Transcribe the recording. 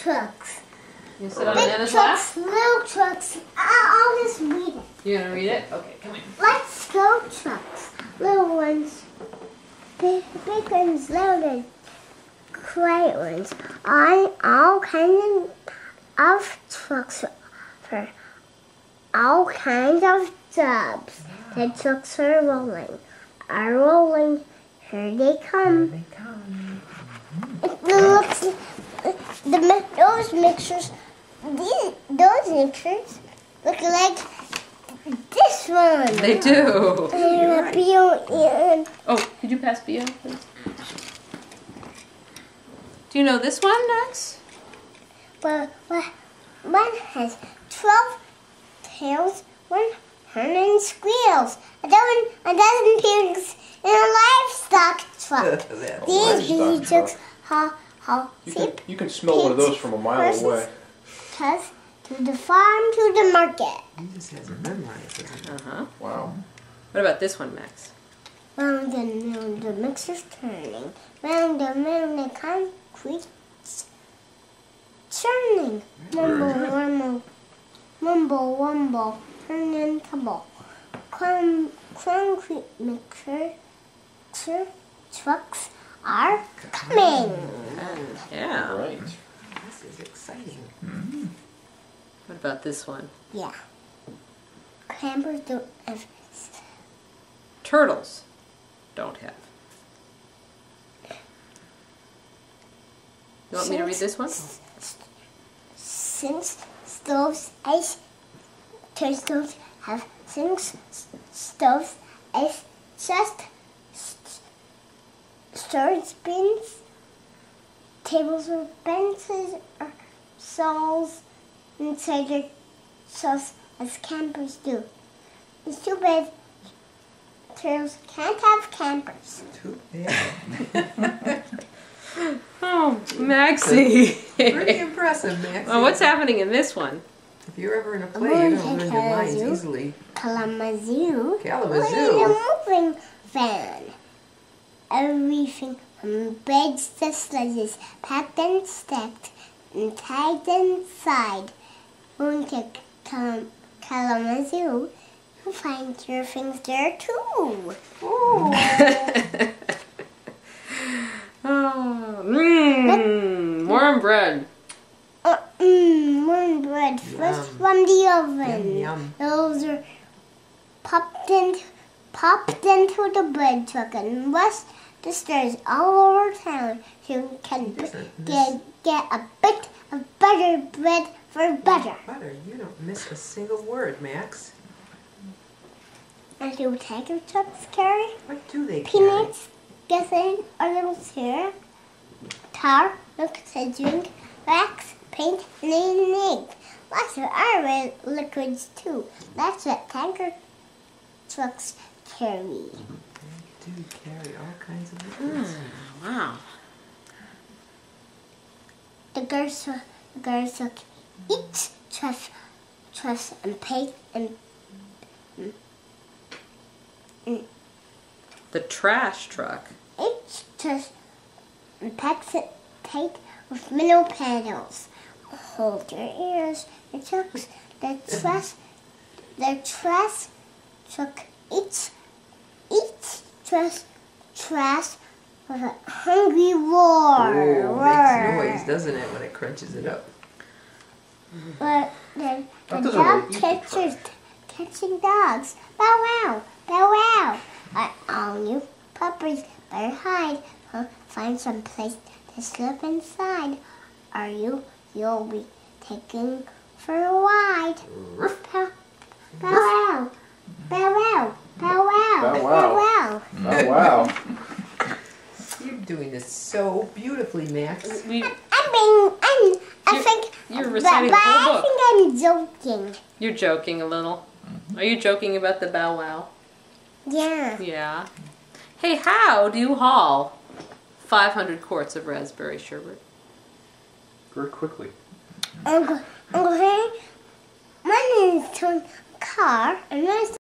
trucks. You sit on Big Nana's lap? trucks, little trucks. I'll just read it. You gonna read it? Okay, come here. Let's go trucks. Little ones, big ones, little ones, great ones. All kinds of trucks for all kinds of jobs. The trucks are rolling. Here they come. Here they come. Those mixtures look like this one. They do. And right. Oh, could you pass Bio, please? Do you know this one, Max? Well, one has 12 tails, 100 squeals, a dozen pigs, and a livestock truck. These busy trucks you can smell one of those from a mile away. To the farm, to the market. He just has it memorized. Wow. What about this one, Max? Round and round the mixer's turning. Round and round the concrete churning. Mumble, mumble, wumble, turn and tumble. Concrete mixer trucks are coming. Yeah. Right. This is exciting. What about this one? Yeah. Campers don't have. Turtles don't have. You want me to read this one? Since stoves, ice, toasters have sinks, stoves, ice, chest, storage bins, tables or benches or stalls inside their shells as campers do. It's too bad turtles can't have campers. Too bad. Oh, Maxie. Pretty impressive, Max. Well, what's happening in this one? If you're ever in a play, you don't learn your lines easily. Kalamazoo. Kalamazoo. A moving van. Everything from beds to sledges, packed and stacked and tied inside. Going to Kalamazoo, you'll find your things there too. Oh, warm bread. Warm bread fresh from the oven. Yum, yum. Those are popped into the bread truck and rushed the stores all over town so you can get a bit of butter bread for butter. Butter, you don't miss a single word, Max. And do tiger trucks carry? What do they carry? Peanuts, gasoline, a little syrup, tar, milk to drink, wax, paint, and ink. Lots of other liquids too. That's what tanker trucks carry. They do carry all kinds of liquids. Wow. The girls took each truss and paint and The trash truck. each truss and packs it tight with middle panels. Hold your ears. The truss took each truss with a hungry roar. Oh, it makes noise, doesn't it, when it crunches it up? But then the That doesn't dog really eat catchers catching dogs. Bow wow, bow wow. All you puppies better hide. Find some place to slip inside. Or you'll be taken for a ride. Bow wow, bow wow, bow wow, Bow wow. bow wow. Oh, wow. You're doing this so beautifully, Max. I think You're reciting the whole book. I think I'm joking. You're joking a little. Are you joking about the bow wow? Yeah. Yeah. Hey, how do you haul 500 quarts of raspberry sherbet? Very quickly. Uncle Henry, my name is Tony Carr, and I